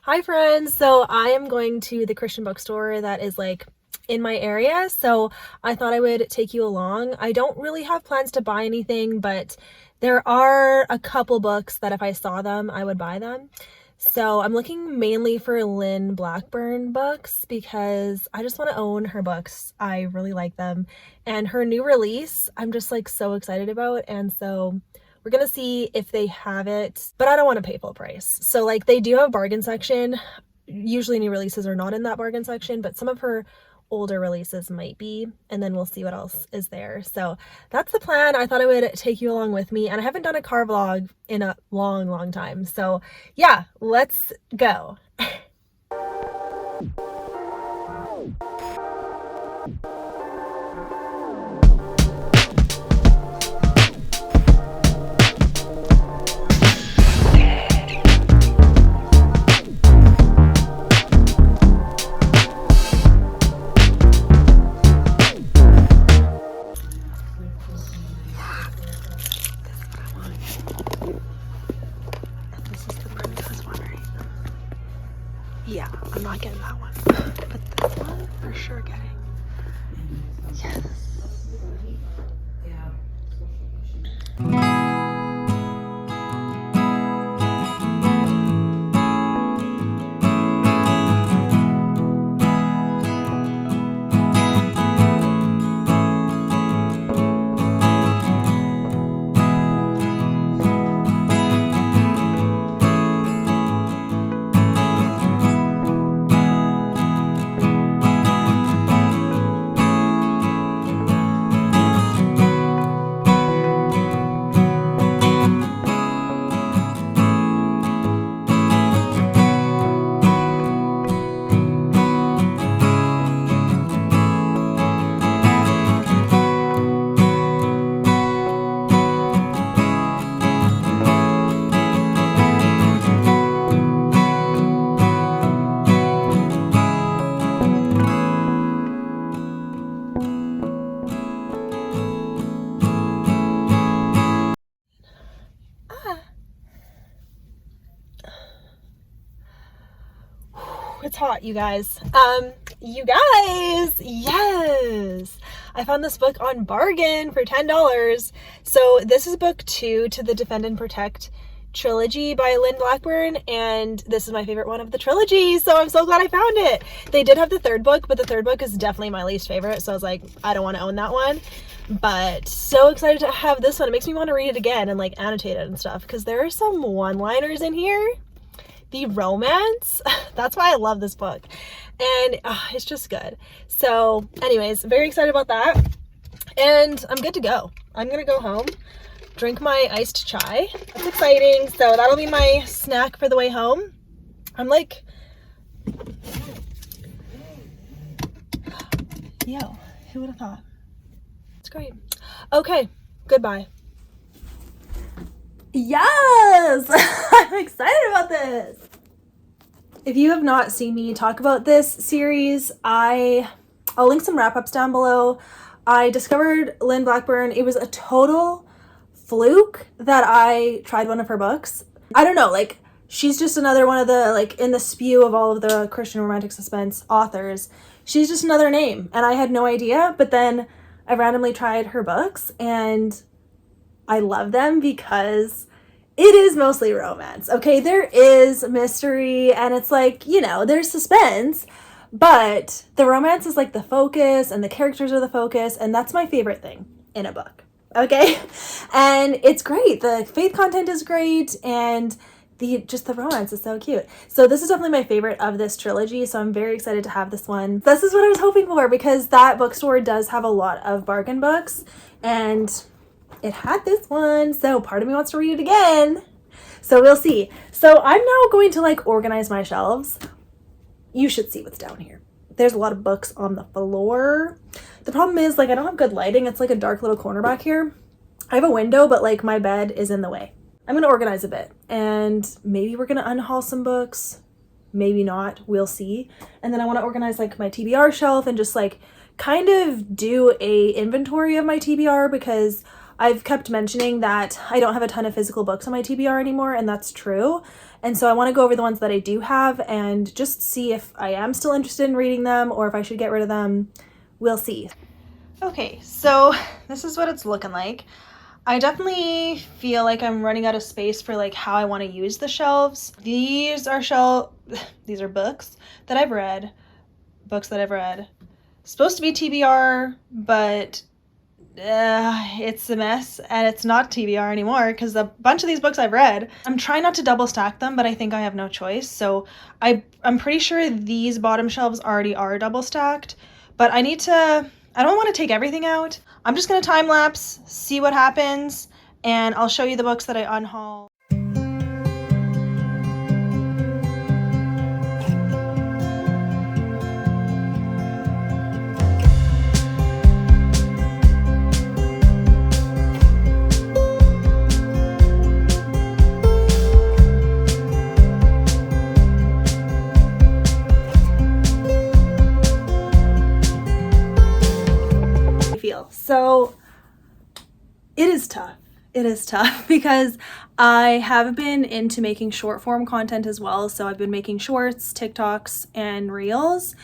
Hi friends! So I am going to the Christian bookstore that is like in my area, so I thought I would take you along. I don't really have plans to buy anything, but there are a couple books that if I saw them, I would buy them. So I'm looking mainly for Lynn Blackburn books because I just want to own her books. I really like them. And her new release, I'm just like so excited about. And so we're gonna see if they have it, but I don't want to pay full price. So like they do have a bargain section. Usually new releases are not in that bargain section, but some of her older releases might be, and then we'll see what else is there. So that's the plan. I thought I would take you along with me, and I haven't done a car vlog in a long time. So yeah, let's go. Yeah, I'm not getting that one, but this one for sure getting. Yes. It's hot, you guys. Yes! I found this book on bargain for $10. So this is book 2 to the Defend and Protect trilogy by Lynn Blackburn, and this is my favorite one of the trilogy, so I'm so glad I found it. They did have the third book, but the third book is definitely my least favorite, so I was like, I don't want to own that one. But so excited to have this one. It makes me want to read it again and like annotate it and stuff, because there are some one-liners in here. The romance, that's why I love this book, and it's just good. So anyways, very excited about that, and I'm good to go. I'm gonna go home, drink my iced chai. That's exciting. So that'll be my snack for the way home. I'm like, yo, who would have thought? It's great. Okay, goodbye. Yes! I'm excited about this. If you have not seen me talk about this series, I'll link some wrap-ups down below. I discovered Lynn Blackburn. It was a total fluke that I tried one of her books. I don't know, like, she's just another one of the, like, in the spew of all of the Christian romantic suspense authors, she's just another name, and I had no idea. But then I randomly tried her books, and I love them because it is mostly romance. Okay, there is mystery, and it's like, you know, there's suspense, but the romance is like the focus, and the characters are the focus, and that's my favorite thing in a book. Okay, and it's great. The faith content is great, and the romance is so cute. So this is definitely my favorite of this trilogy, so I'm very excited to have this one. This is what I was hoping for, because that bookstore does have a lot of bargain books, and it had this one, so part of me wants to read it again. So we'll see. So I'm now going to like organize my shelves. You should see what's down here. There's a lot of books on the floor. The problem is, like, I don't have good lighting. It's like a dark little corner back here. I have a window, but like my bed is in the way. I'm gonna organize a bit, and maybe we're gonna unhaul some books, maybe not, we'll see. And then I want to organize like my TBR shelf and just like kind of do a inventory of my TBR, because I've kept mentioning that I don't have a ton of physical books on my TBR anymore, and that's true. And so I want to go over the ones that I do have and just see if I am still interested in reading them or if I should get rid of them. We'll see. Okay, so this is what it's looking like. I definitely feel like I'm running out of space for like how I want to use the shelves. These are books that I've read. Supposed to be TBR, but it's a mess, and it's not TBR anymore because a bunch of these books I've read. I'm trying not to double stack them, but I think I have no choice. So I'm pretty sure these bottom shelves already are double stacked, but I don't want to take everything out. I'm just going to time lapse, see what happens, and I'll show you the books that I unhaul. So it is tough. It is tough because I have been into making short form content as well. So I've been making shorts, TikToks, and reels.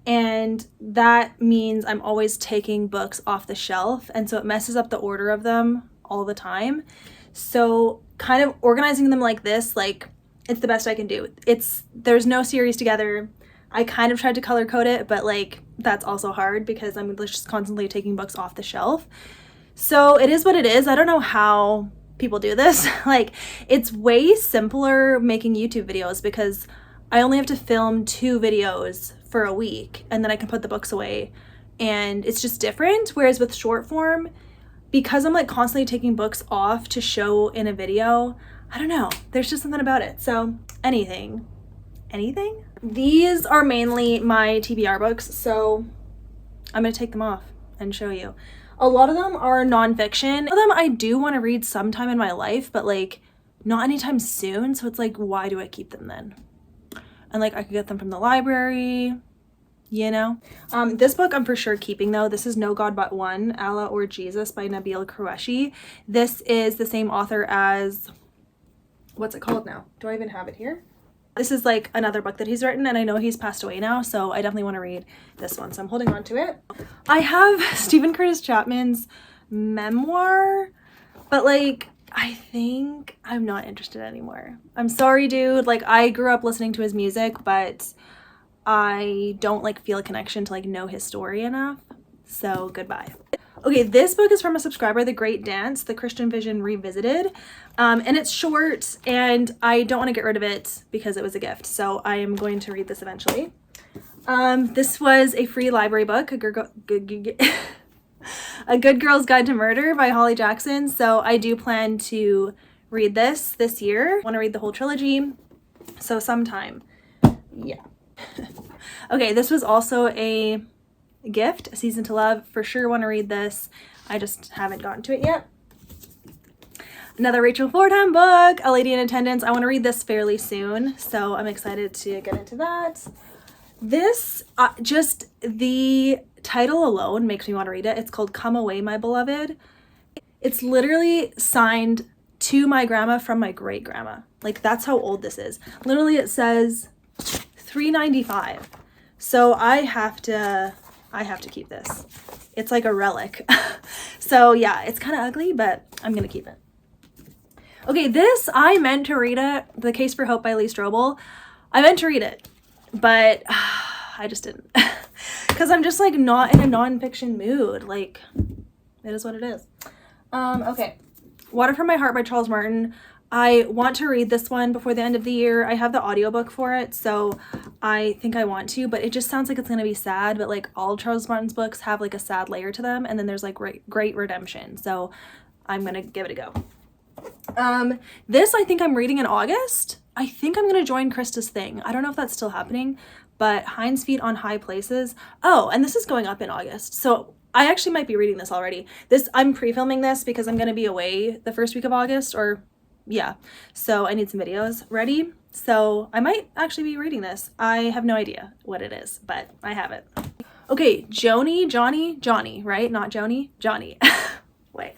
And that means I'm always taking books off the shelf. And so it messes up the order of them all the time. So kind of organizing them like this, like it's the best I can do. There's no series together. I kind of tried to color code it, but like that's also hard because I'm just constantly taking books off the shelf. So it is what it is. I don't know how people do this. Like it's way simpler making YouTube videos because I only have to film 2 videos for a week and then I can put the books away, and it's just different. Whereas with short form, because I'm like constantly taking books off to show in a video, I don't know, there's just something about it. So anything. These are mainly my TBR books, so I'm gonna take them off and show you. A lot of them are nonfiction. Some of them I do want to read sometime in my life, but like not anytime soon. So it's like, why do I keep them then? And like I could get them from the library, you know? This book I'm for sure keeping though. This is No God But One, Allah or Jesus by Nabil Qureshi. This is the same author as, what's it called now? Do I even have it here? This is like another book that he's written, and I know he's passed away now, so I definitely want to read this one, so I'm holding on to it. I have Stephen Curtis Chapman's memoir, but like I think I'm not interested anymore. I'm sorry, dude. Like I grew up listening to his music, but I don't like feel a connection to like know his story enough, so goodbye. Okay, this book is from a subscriber, The Great Dance, The Christian Vision Revisited, and it's short, and I don't want to get rid of it because it was a gift, so I am going to read this eventually. This was a free library book, A Good Girl's Guide to Murder by Holly Jackson, so I do plan to read this year. I want to read the whole trilogy, so sometime, yeah. Okay, this was also a gift, A Season to Love. For sure want to read this. I just haven't gotten to it yet. Another Rachel Fordham book, A Lady in Attendance. I want to read this fairly soon, so I'm excited to get into that. This, just the title alone makes me want to read it. It's called Come Away, My Beloved. It's literally signed to my grandma from my great grandma. Like that's how old this is. Literally it says $3.95. So I have to keep this. It's like a relic. So yeah, it's kind of ugly, but I'm gonna keep it. Okay, this, I meant to read it, The Case for Hope by Lee Strobel. I meant to read it, but I just didn't. Because I'm just like not in a nonfiction mood. Like, it is what it is. Okay, Water from My Heart by Charles Martin. I want to read this one before the end of the year. I have the audiobook for it, so I think I want to, but it just sounds like it's gonna be sad, but like all Charles Martin's books have like a sad layer to them, and then there's like great redemption, so I'm gonna give it a go. This I think I'm reading in August. I think I'm gonna join Krista's thing. I don't know if that's still happening, but Hind's Feet on High Places. Oh, and this is going up in August, so I actually might be reading this already. I'm pre-filming this because I'm gonna be away the first week of August, or yeah, so I need some videos ready, so I might actually be reading this. I have no idea what it is, but I have it. Okay, Johnny, right? Not Joni, Johnny. Wait.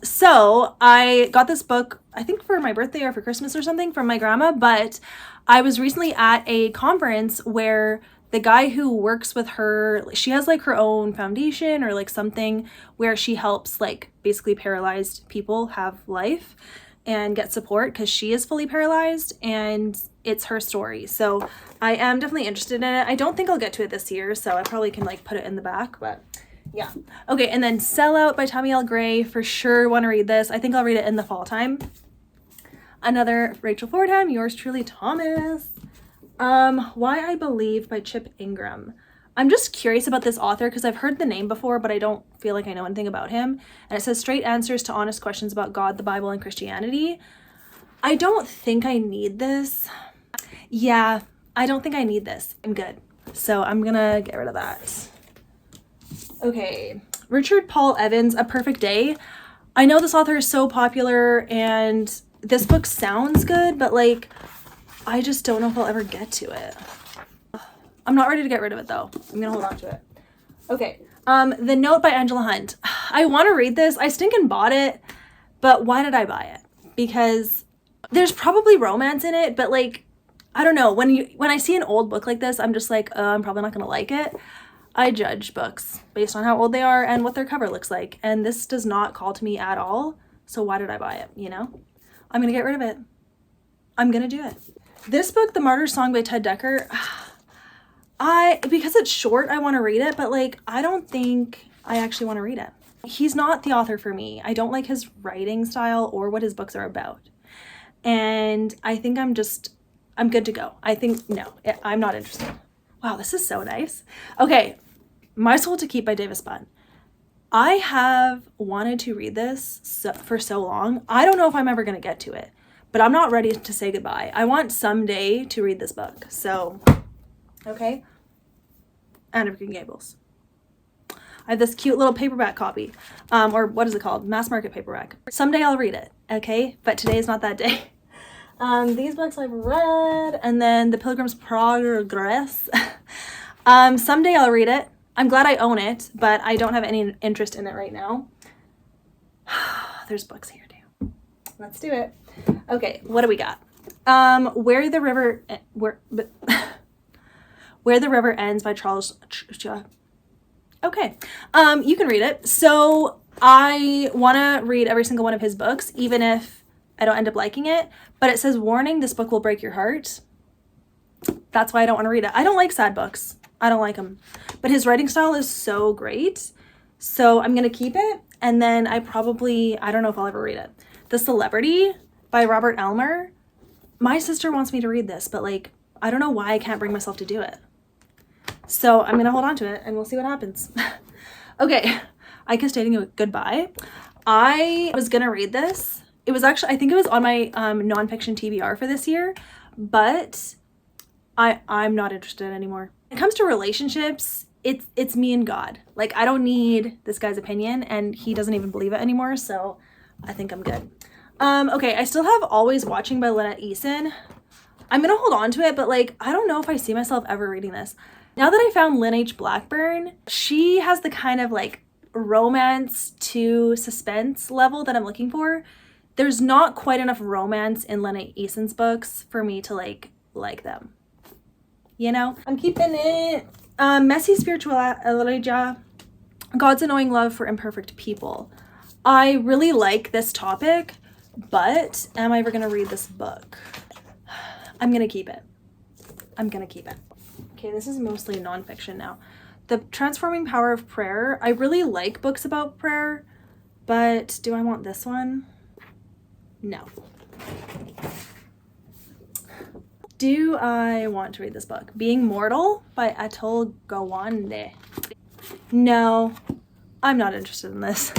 So I got this book, I think for my birthday or for Christmas or something, from my grandma, but I was recently at a conference where the guy who works with her, she has like her own foundation or like something where she helps like basically paralyzed people have life and get support because she is fully paralyzed, and it's her story. So I am definitely interested in it. I don't think I'll get to it this year, so I probably can like put it in the back, but yeah. Okay, and then Sellout by Tommy L. Gray. For sure want to read this. I think I'll read it in the fall time. Another Rachel Fordham, yours truly, Thomas. Why I Believe by Chip Ingram. I'm just curious about this author because I've heard the name before, but I don't feel like I know anything about him. And it says straight answers to honest questions about God, the Bible, and Christianity. I don't think I need this. Yeah, I don't think I need this. I'm good. So I'm gonna get rid of that. Okay, Richard Paul Evans, A Perfect Day. I know this author is so popular and this book sounds good, but like, I just don't know if I'll ever get to it. I'm not ready to get rid of it though. I'm gonna hold on to it. Okay, The Note by Angela Hunt. I want to read this. I stinking bought it, but why did I buy it? Because there's probably romance in it, but like, I don't know. When I see an old book like this, I'm just like, I'm probably not gonna like it. I judge books based on how old they are and what their cover looks like, and this does not call to me at all. So why did I buy it? You know, I'm gonna get rid of it. I'm gonna do it. This book, The Martyr's Song by Ted Dekker. Because it's short, I want to read it, but like, I don't think I actually want to read it. He's not the author for me. I don't like his writing style or what his books are about. And I think I'm good to go. I think, no, I'm not interested. Wow, this is so nice. Okay, My Soul to Keep by Davis Bunn. I have wanted to read this for so long. I don't know if I'm ever going to get to it, but I'm not ready to say goodbye. I want someday to read this book. So, okay. Anne of Green Gables. I have this cute little paperback copy, or what is it called? Mass market paperback. Someday I'll read it, okay? But today is not that day. These books I've read, and then The Pilgrim's Progress. Someday I'll read it. I'm glad I own it, but I don't have any interest in it right now. There's books here too. Let's do it. Okay, what do we got? Where the River Ends by Charles. Okay, you can read it. So I want to read every single one of his books, even if I don't end up liking it. But it says, warning, this book will break your heart. That's why I don't want to read it. I don't like sad books. I don't like them. But his writing style is so great. So I'm going to keep it. And then I don't know if I'll ever read it. The Celebrity by Robert Elmer. My sister wants me to read this, but like, I don't know why I can't bring myself to do it. So I'm going to hold on to it and we'll see what happens. Okay. I Kiss Dating Goodbye. I was going to read this. It was actually, I think it was on my nonfiction TBR for this year, but I'm not interested anymore. When it comes to relationships, it's me and God. Like, I don't need this guy's opinion, and he doesn't even believe it anymore, so I think I'm good. Okay, I still have Always Watching by Lynette Eason. I'm gonna hold on to it, but like, I don't know if I see myself ever reading this. Now that I found Lynn H. Blackburn, she has the kind of like romance to suspense level that I'm looking for. There's not quite enough romance in Lynette Eason's books for me to like them. You know? I'm keeping it. Messy Spirituality, God's Annoying Love for Imperfect People. I really like this topic, but am I ever going to read this book? I'm going to keep it. I'm going to keep it. Okay, this is mostly nonfiction now. The Transforming Power of Prayer. I really like books about prayer, but do I want this one? No. Do I want to read this book? Being Mortal by Atul Gawande. No, I'm not interested in this.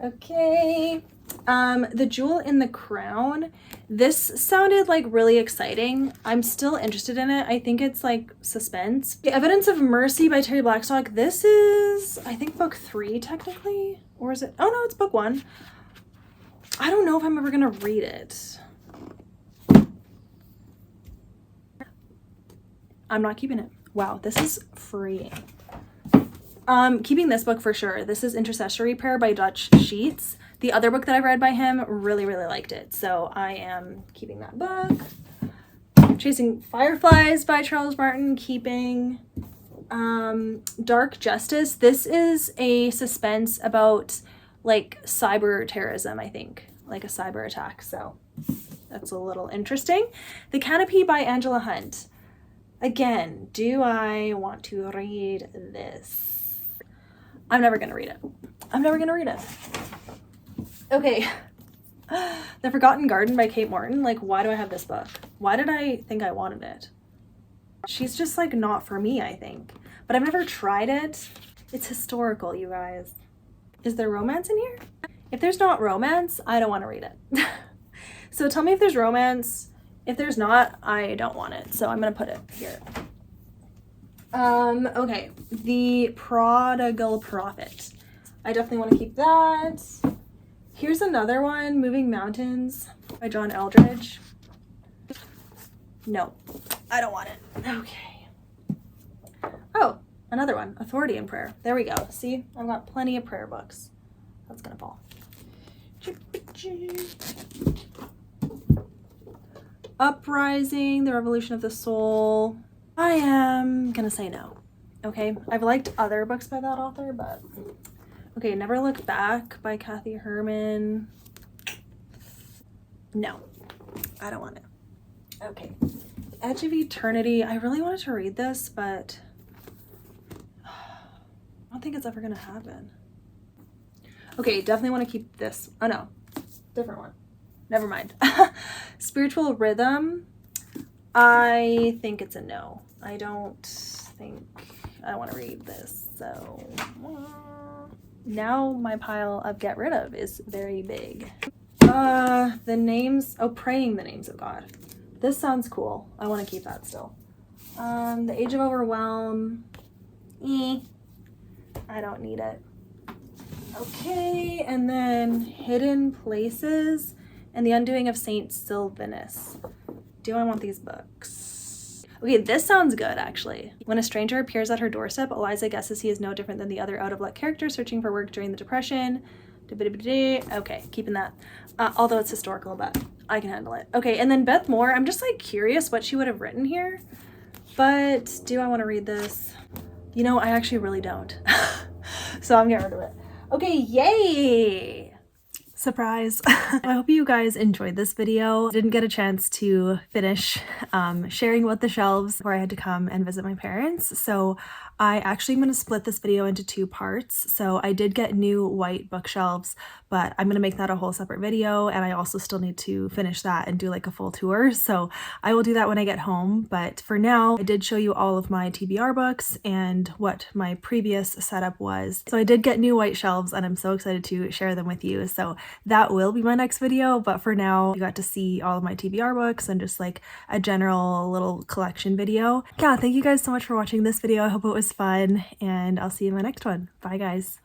Okay. The Jewel in the Crown. This sounded like really exciting. I'm still interested in it. I think it's like suspense. The Evidence of Mercy by Terry Blackstock. This is, I think, book 3 technically. Or is it? Oh no, it's book 1. I don't know if I'm ever gonna read it. I'm not keeping it. Wow, this is freeing. Keeping this book for sure. This is Intercessory Prayer by Dutch Sheets. The other book that I've read by him, really, really liked it. So I am keeping that book. Chasing Fireflies by Charles Martin, keeping Dark Justice. This is a suspense about like cyber terrorism, I think, like a cyber attack. So that's a little interesting. The Canopy by Angela Hunt. Again, do I want to read this? I'm never gonna read it. I'm never gonna read it. Okay. The Forgotten Garden by Kate Morton. Like, why do I have this book? Why did I think I wanted it? She's just like not for me, I think. But I've never tried it. It's historical, you guys. Is there romance in here? If there's not romance, I don't want to read it. So tell me if there's romance. If there's not, I don't want it. So I'm gonna put it here. Okay. The Prodigal Prophet. I definitely want to keep that. Here's another one, Moving Mountains by John Eldridge. No, I don't want it. Okay. Oh, another one, Authority in Prayer. There we go. See, I've got plenty of prayer books. That's gonna fall. Uprising, The Revolution of the Soul. I am gonna say no. Okay, I've liked other books by that author, but... Okay, Never Look Back by Kathy Herman. No, I don't want it. Okay, Edge of Eternity. I really wanted to read this, but I don't think it's ever gonna happen. Okay, definitely want to keep this. Oh no, different one. Never mind. Spiritual Rhythm. I think it's a no. I don't want to read this, so... Now my pile of get rid of is very big. The names, Praying the Names of God. This sounds cool. I want to keep that still. The Age of Overwhelm. I don't need it. Okay, and then Hidden Places and The Undoing of Saint Sylvanus. Do I want these books? Okay, this sounds good, actually. When a stranger appears at her doorstep, Eliza guesses he is no different than the other out-of-luck character searching for work during the Depression. Okay, keeping that. Although it's historical, but I can handle it. Okay, and then Beth Moore. I'm just, like, curious what she would have written here. But do I want to read this? You know, I actually really don't. So I'm getting rid of it. Okay, yay! Surprise. I hope you guys enjoyed this video. Didn't get a chance to finish sharing about the shelves before I had to come and visit my parents. So I actually am going to split this video into 2 parts. So I did get new white bookshelves, but I'm going to make that a whole separate video. And I also still need to finish that and do like a full tour. So I will do that when I get home. But for now, I did show you all of my TBR books and what my previous setup was. So I did get new white shelves and I'm so excited to share them with you. So that will be my next video, but for now you got to see all of my TBR books and just like a general little collection video. Yeah, thank you guys so much for watching this video. I hope it was fun and I'll see you in my next one. Bye guys.